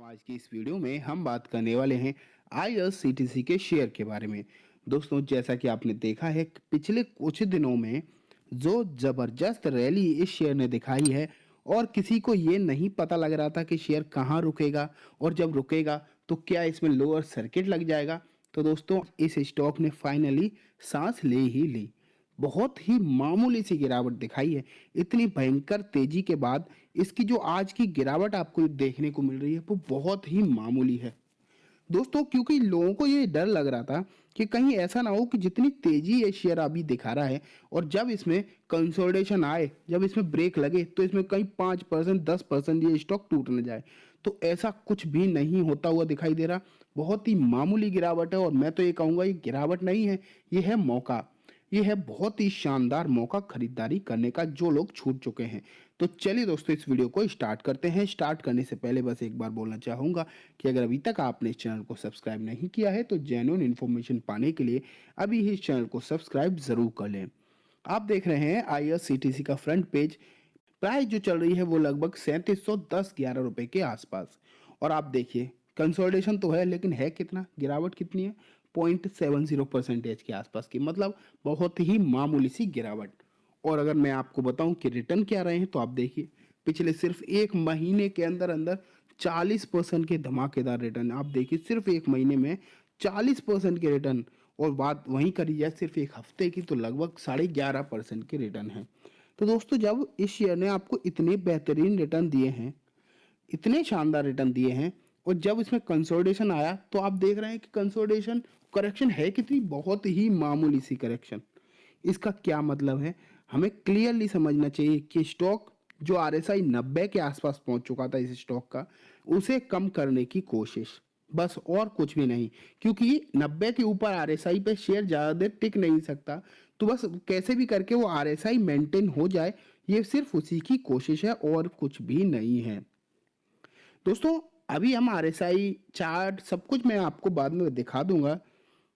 आज की इस वीडियो में हम बात करने वाले हैं आईआरसीटीसी के शेयर के बारे में। दोस्तों, जैसा कि आपने देखा है कि पिछले कुछ दिनों में जो जबरदस्त रैली इस शेयर ने दिखाई है और किसी को ये नहीं पता लग रहा था कि शेयर कहाँ रुकेगा और जब रुकेगा तो क्या इसमें लोअर सर्किट लग जाएगा। तो दोस्तों, इस स्टॉक ने फाइनली सांस ले ही ली। बहुत ही मामूली सी गिरावट दिखाई है। इतनी भयंकर तेजी के बाद इसकी जो आज की गिरावट आपको देखने को मिल रही है वो बहुत ही मामूली है दोस्तों, क्योंकि लोगों को ये डर लग रहा था कि कहीं ऐसा ना हो कि जितनी तेजी ये शेयर अभी दिखा रहा है और जब इसमें कंसोलिडेशन आए, जब इसमें ब्रेक लगे तो इसमें कहीं 5% 10% ये स्टॉक टूट न जाए। तो ऐसा कुछ भी नहीं होता हुआ दिखाई दे रहा। बहुत ही मामूली गिरावट है और मैं तो ये कहूँगा ये गिरावट नहीं है, ये है मौका। ये है बहुत ही शानदार मौका खरीदारी करने का जो लोग छूट चुके हैं। तो चलिए दोस्तों, इस वीडियो को स्टार्ट करते हैं। स्टार्ट करने से पहले बस एक बार बोलना चाहूँगा कि अगर अभी तक आपने इस चैनल को सब्सक्राइब नहीं किया है तो जेन्युइन इन्फॉर्मेशन पाने के लिए अभी ही इस चैनल को सब्सक्राइब जरूर कर लें। आप देख रहे हैं आईआरसीटीसी का फ्रंट पेज। प्राइस जो चल रही है वो लगभग 3710-11 रुपए के आसपास। और आप देखिए, कंसोलिडेशन तो है लेकिन है कितना, गिरावट कितनी है, 0.70% के आसपास की, मतलब बहुत ही मामूली सी गिरावट। और अगर मैं आपको बताऊं कि रिटर्न क्या रहे हैं तो आप देखिए, पिछले सिर्फ एक महीने के अंदर अंदर 40% के धमाकेदार रिटर्न। आप देखिए सिर्फ एक महीने में 40% के रिटर्न। और बात वहीं करी जाए सिर्फ एक हफ्ते की तो लगभग 11.5% के रिटर्न है। तो दोस्तों, जब इस शेयर ने आपको इतने बेहतरीन रिटर्न दिए हैं, इतने शानदार रिटर्न दिए हैं, और जब इसमें कंसोलिडेशन आया तो आप देख रहे हैं कि कंसोलिडेशन करेक्शन है कितनी, बहुत ही मामूली सी करेक्शन। इसका क्या मतलब है, हमें क्लियरली समझना चाहिए कि स्टॉक जो आरएसआई 90 के आसपास पहुंच चुका था इस स्टॉक का, उसे कम करने की कोशिश, बस और कुछ भी नहीं। क्योंकि 90 के ऊपर आरएसआई पे शेयर ज्यादा देर टिक नहीं सकता। तो बस कैसे भी करके वो आरएसआई मेंटेन हो जाए, ये सिर्फ उसी की कोशिश है और कुछ भी नहीं है। दोस्तों, अभी हम आरएसआई चार्ट सब कुछ मैं आपको बाद में दिखा दूंगा,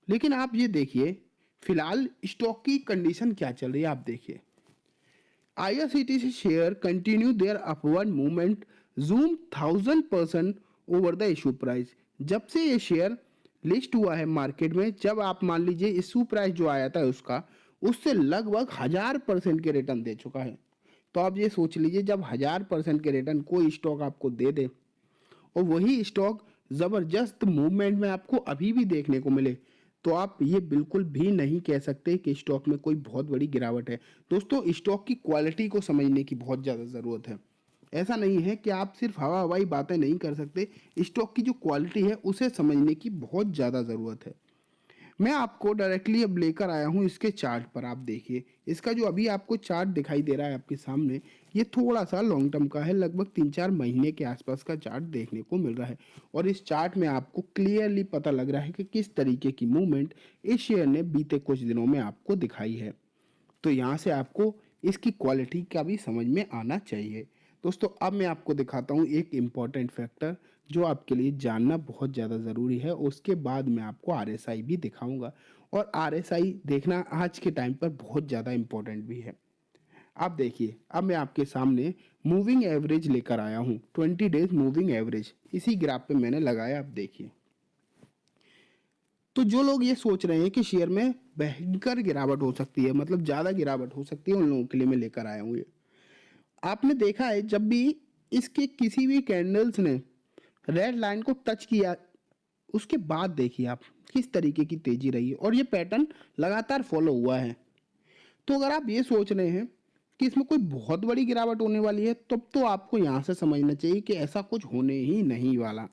लेकिन आप ये देखिए फिलहाल स्टॉक की कंडीशन क्या चल रही है। आप देखिए, IRCTC share continue there upward movement, zoom 1000% over the issue price. जब से ये शेयर लिस्ट हुआ है मार्केट में, जब आप मान लीजिए इशू प्राइस जो आया था उसका, उससे लगभग 1000% के रिटर्न दे चुका है। तो आप ये सोच लीजिए, जब 1000% के रिटर्न कोई स्टॉक आपको दे दे और वही स्टॉक जबरदस्त मूवमेंट में आपको अभी भी देखने को मिले, तो आप ये बिल्कुल भी नहीं कह सकते कि स्टॉक में कोई बहुत बड़ी गिरावट है। दोस्तों, स्टॉक की क्वालिटी को समझने की बहुत ज़्यादा ज़रूरत है। ऐसा नहीं है कि आप सिर्फ हवा हवाई बातें नहीं कर सकते, स्टॉक की जो क्वालिटी है उसे समझने की बहुत ज़्यादा ज़रूरत है। मैं आपको डायरेक्टली अब लेकर आया हूँ इसके चार्ट पर। आप देखिए, इसका जो अभी आपको चार्ट दिखाई दे रहा है आपके सामने, ये थोड़ा सा लॉन्ग टर्म का है, लगभग 3-4 महीने के आसपास का चार्ट देखने को मिल रहा है। और इस चार्ट में आपको क्लियरली पता लग रहा है कि किस तरीके की मूवमेंट इस शेयर ने बीते कुछ दिनों में आपको दिखाई है। तो यहाँ से आपको इसकी क्वालिटी का भी समझ में आना चाहिए। दोस्तों, अब मैं आपको दिखाता हूँ एक इम्पॉर्टेंट फैक्टर जो आपके लिए जानना बहुत ज़्यादा ज़रूरी है। उसके बाद मैं आपको आरएसआई भी दिखाऊंगा, और आरएसआई देखना आज के टाइम पर बहुत ज़्यादा इम्पोर्टेंट भी है। आप देखिए, अब मैं आपके सामने मूविंग एवरेज लेकर आया हूँ, 20 डेज मूविंग एवरेज इसी ग्राफ पे मैंने लगाया। आप देखिए, तो जो लोग ये सोच रहे हैं कि शेयर में भयंकर गिरावट हो सकती है, मतलब ज़्यादा गिरावट हो सकती है, उन लोगों के लिए मैं लेकर आया हूँ ये। आपने देखा है जब भी इसके किसी भी कैंडल्स ने रेड लाइन को टच किया, उसके बाद देखिए आप किस तरीके की तेजी रही है, और ये पैटर्न लगातार फॉलो हुआ है। तो अगर आप ये सोच रहे हैं कि इसमें कोई बहुत बड़ी गिरावट होने वाली है, तब तो आपको यहाँ से समझना चाहिए कि ऐसा कुछ होने ही नहीं वाला।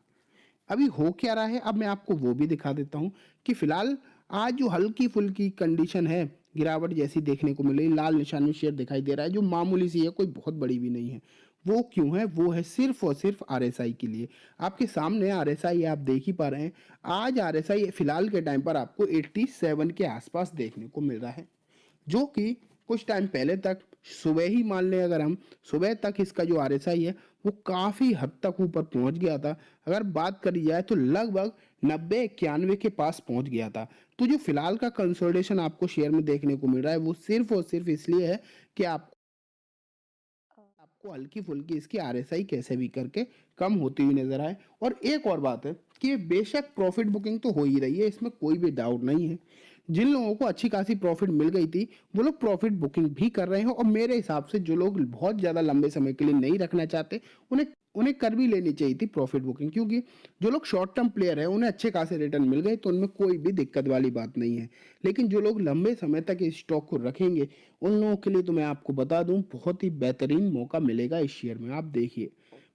अभी हो क्या रहा है, अब मैं आपको वो भी दिखा देता हूँ कि फिलहाल आज जो हल्की फुल्की कंडीशन है, गिरावट जैसी देखने को मिल रही, लाल निशान में शेयर दिखाई दे रहा है जो मामूली सी है, कोई बहुत बड़ी भी नहीं है। वो क्यों है, वो है सिर्फ और सिर्फ आरएसआई के लिए। आपके सामने आरएसआई आप देख ही पा रहे हैं। आज आरएसआई फिलहाल के टाइम पर आपको 87 के आसपास देखने को मिल रहा है, जो कि कुछ टाइम पहले तक, सुबह ही मान लें अगर हम, सुबह तक इसका जो आरएसआई है वो काफी हद तक ऊपर पहुंच गया था। अगर बात करी जाए तो लगभग 90-91 के पास पहुंच गया था। तो जो फिलहाल का कंसोलिडेशन आपको शेयर में देखने को मिल रहा है वो सिर्फ और सिर्फ इसलिए है कि आपको आपको हल्की फुल्की इसकी आरएसआई कैसे भी करके कम होती हुई नजर आए। और एक और बात है कि ये बेशक प्रॉफिट बुकिंग तो हो ही रही है, इसमें कोई भी डाउट नहीं है। जिन लोगों को अच्छी खासी प्रॉफिट मिल गई थी वो लोग प्रॉफिट बुकिंग भी कर रहे हैं, और मेरे हिसाब से जो लोग बहुत ज़्यादा लंबे समय के लिए नहीं रखना चाहते उन्हें उन्हें कर भी लेनी चाहिए थी प्रॉफिट बुकिंग, क्योंकि जो लोग शॉर्ट टर्म प्लेयर है उन्हें अच्छे खासे रिटर्न मिल गए तो उनमें कोई भी दिक्कत वाली बात नहीं है। लेकिन जो लोग लंबे समय तक इस स्टॉक को रखेंगे उन लोगों के लिए तो मैं आपको बता दूं बहुत ही बेहतरीन मौका मिलेगा इस शेयर में। आप देखिए,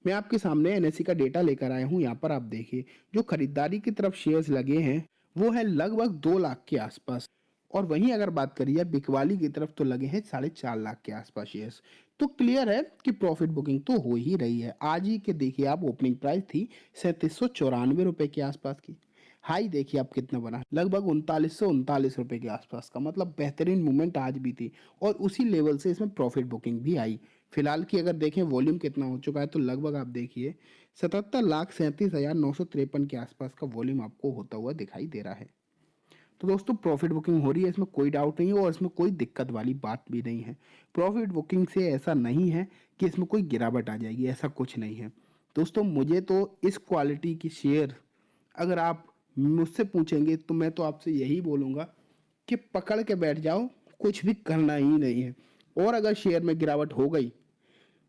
मैं आपके सामने एनएससी का डेटा लेकर आया हूँ। यहाँ पर आप देखिए जो खरीदारी की तरफ शेयर्स लगे हैं वो है लगभग 2 लाख के आसपास, और वहीं अगर बात करिए बिकवाली की तरफ तो लगे हैं 4.5 लाख के आसपास शेयर्स। तो क्लियर है कि प्रॉफिट बुकिंग तो हो ही रही है। आज ही के देखिए आप, ओपनिंग प्राइस थी 3794 रुपए के आसपास की, हाई देखिए आप कितना बना, लगभग 3939 रुपए के आसपास का, मतलब बेहतरीन मूवमेंट आज भी थी। और उसी लेवल से इसमें प्रॉफिट बुकिंग भी आई। फिलहाल की अगर देखें वॉल्यूम कितना हो चुका है तो लगभग आप देखिए 77,37,953 के आसपास का वॉल्यूम आपको होता हुआ दिखाई दे रहा है। तो दोस्तों प्रॉफिट बुकिंग हो रही है, इसमें कोई डाउट नहीं है और इसमें कोई दिक्कत वाली बात भी नहीं है। प्रॉफिट बुकिंग से ऐसा नहीं है कि इसमें कोई गिरावट आ जाएगी, ऐसा कुछ नहीं है। दोस्तों मुझे तो इस क्वालिटी की शेयर अगर आप मुझसे पूछेंगे तो मैं तो आपसे यही बोलूँगा कि पकड़ के बैठ जाओ, कुछ भी करना ही नहीं है। और अगर शेयर में गिरावट हो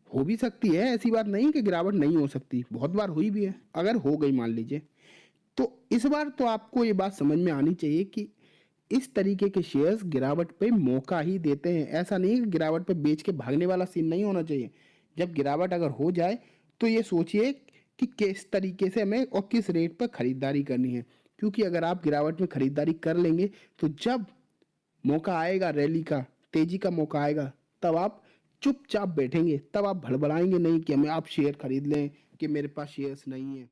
भी सकती है, ऐसी बात नहीं कि गिरावट नहीं हो सकती, बहुत बार हुई भी है। अगर हो गई मान लीजिए, तो इस बार तो आपको ये बात समझ में आनी चाहिए कि इस तरीके के शेयर्स गिरावट पे मौका ही देते हैं। ऐसा नहीं कि गिरावट पे बेच के भागने वाला सीन नहीं होना चाहिए। जब गिरावट अगर हो जाए तो ये सोचिए कि किस तरीके से हमें और किस रेट पर खरीदारी करनी है, क्योंकि अगर आप गिरावट में खरीदारी कर लेंगे तो जब मौका आएगा रैली का, तेजी का मौका आएगा, तब आप चुपचाप बैठेंगे, तब आप भड़बड़ाएंगे नहीं कि हमें आप शेयर खरीद लें कि मेरे पास शेयर्स नहीं है।